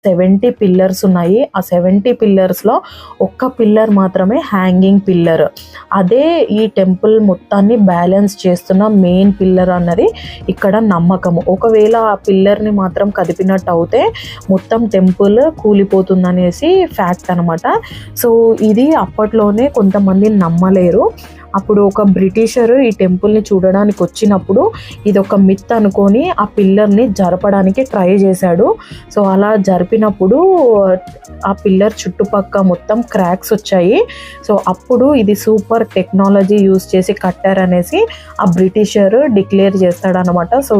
70 pillars ఉన్నాయి. ఆ 70 పిల్లర్స్లో ఒక్క పిల్లర్ మాత్రమే హ్యాంగింగ్ పిల్లర్. అదే ఈ టెంపుల్ మొత్తాన్ని బ్యాలెన్స్ చేస్తున్న మెయిన్ పిల్లర్ అన్నది ఇక్కడ నమ్మకము. ఒకవేళ ఆ పిల్లర్ని మాత్రం కదిపినట్టు అవుతే మొత్తం టెంపుల్ కూలిపోతుందనేసి ఫ్యాక్ట్ అనమాట. సో ఇది అప్పట్లోనే కొంతమంది నమ్మలేరు. అప్పుడు ఒక బ్రిటిషరు ఈ టెంపుల్ని చూడడానికి వచ్చినప్పుడు ఇది ఒక మిత్ అనుకొని ఆ పిల్లర్ని జరపడానికి ట్రై చేశాడు. సో అలా జరిపినప్పుడు ఆ పిల్లర్ చుట్టుపక్క మొత్తం క్రాక్స్ వచ్చాయి. సో అప్పుడు ఇది సూపర్ టెక్నాలజీ యూజ్ చేసి కట్టారనేసి ఆ బ్రిటిషర్ డిక్లేర్ చేస్తాడనమాట. సో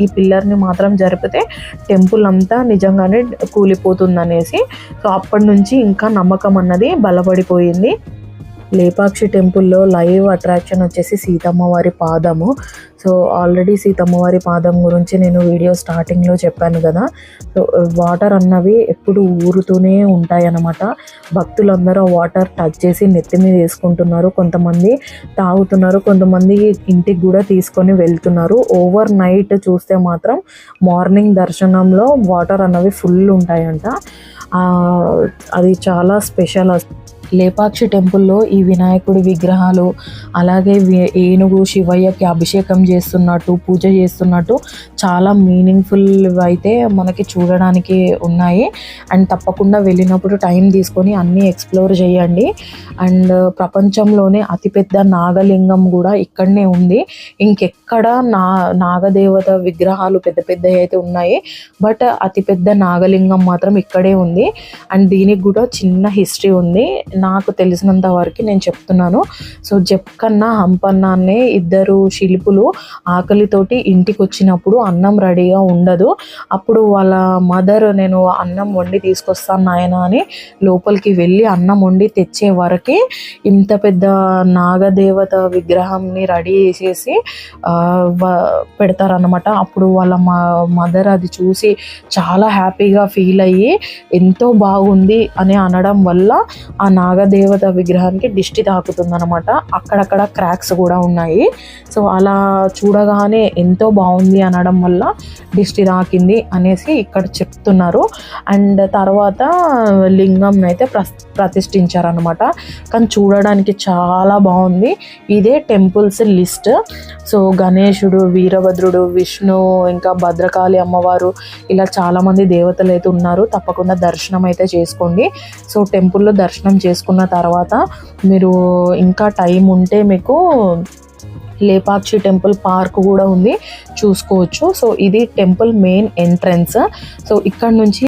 ఈ పిల్లర్ని మాత్రం జరిపితే టెంపుల్ అంతా నిజంగానే కూలిపోతుందనేసి. సో అప్పటి నుంచి ఇంకా నమ్మకం అన్నది బలపడిపోయింది. లేపాక్షి టెంపుల్లో లైవ్ అట్రాక్షన్ వచ్చేసి సీతమ్మ వారి పాదము. సో ఆల్రెడీ సీతమ్మ వారి పాదం గురించి నేను వీడియో స్టార్టింగ్లో చెప్పాను కదా. సో వాటర్ అన్నవి ఎప్పుడు ఊరుతూనే ఉంటాయన్నమాట. భక్తులందరూ ఆ వాటర్ టచ్ చేసి నెత్తి మీద వేసుకుంటున్నారు, కొంతమంది తాగుతున్నారు, కొంతమంది ఇంటికి కూడా తీసుకొని వెళ్తున్నారు. ఓవర్ నైట్ చూస్తే మాత్రం మార్నింగ్ దర్శనంలో వాటర్ అన్నవి ఫుల్ ఉంటాయంట. అది చాలా స్పెషల్. లేపాక్షి టెంపుల్లో ఈ వినాయకుడి విగ్రహాలు, అలాగే ఏనుగు శివయ్యకి అభిషేకం చేస్తున్నట్టు, పూజ చేస్తున్నట్టు చాలా మీనింగ్ఫుల్ అయితే మనకి చూడడానికి ఉన్నాయి. అండ్ తప్పకుండా వెళ్ళినప్పుడు టైం తీసుకొని అన్నీ ఎక్స్ప్లోర్ చేయండి. అండ్ ప్రపంచంలోనే అతిపెద్ద నాగలింగం కూడా ఇక్కడనే ఉంది. ఇంకెక్కడ నాగదేవత విగ్రహాలు పెద్ద పెద్దవి అయితే ఉన్నాయి, బట్ అతిపెద్ద నాగలింగం మాత్రం ఇక్కడే ఉంది. అండ్ దీనికి కూడా చిన్న హిస్టరీ ఉంది. నాకు తెలిసినంత వరకు నేను చెప్తున్నాను. సో జక్కన్న హంపన్న అనే ఇద్దరు శిల్పులు ఆకలితోటి ఇంటికి వచ్చినప్పుడు అన్నం రెడీగా ఉండదు. అప్పుడు వాళ్ళ మదర్ నేను అన్నం వండి తీసుకొస్తాను నాయన అని లోపలికి వెళ్ళి అన్నం వండి తెచ్చే వరకే ఇంత పెద్ద నాగదేవత విగ్రహాన్ని రెడీ చేసేసి పెడతారనమాట. అప్పుడు వాళ్ళ మదర్ అది చూసి చాలా హ్యాపీగా ఫీల్ అయ్యి ఎంతో బాగుంది అని అనడం వల్ల ఆ నాగదేవత విగ్రహానికి దిష్టి తాకుతుందనమాట. అక్కడక్కడ క్రాక్స్ కూడా ఉన్నాయి. సో అలా చూడగానే ఎంతో బాగుంది అనడం వల్ల దిష్టి తాకింది అనేసి ఇక్కడ చెప్తున్నారు. అండ్ తర్వాత లింగం అయితే ప్రతిష్ఠించారనమాట. కానీ చూడడానికి చాలా బాగుంది. ఇదే టెంపుల్స్ లిస్ట్. సో గణేశుడు, వీరభద్రుడు, విష్ణు, ఇంకా భద్రకాళి అమ్మవారు, ఇలా చాలామంది దేవతలు అయితే ఉన్నారు. తప్పకుండా దర్శనం అయితే చేసుకోండి. సో టెంపుల్లో దర్శనం చేసుకున్న తర్వాత మీరు ఇంకా టైం ఉంటే మీకు లేపాక్షి టెంపుల్ పార్క్ కూడా ఉంది, చూసుకోవచ్చు. సో ఇది టెంపుల్ మెయిన్ ఎంట్రన్స్. సో ఇక్కడ నుంచి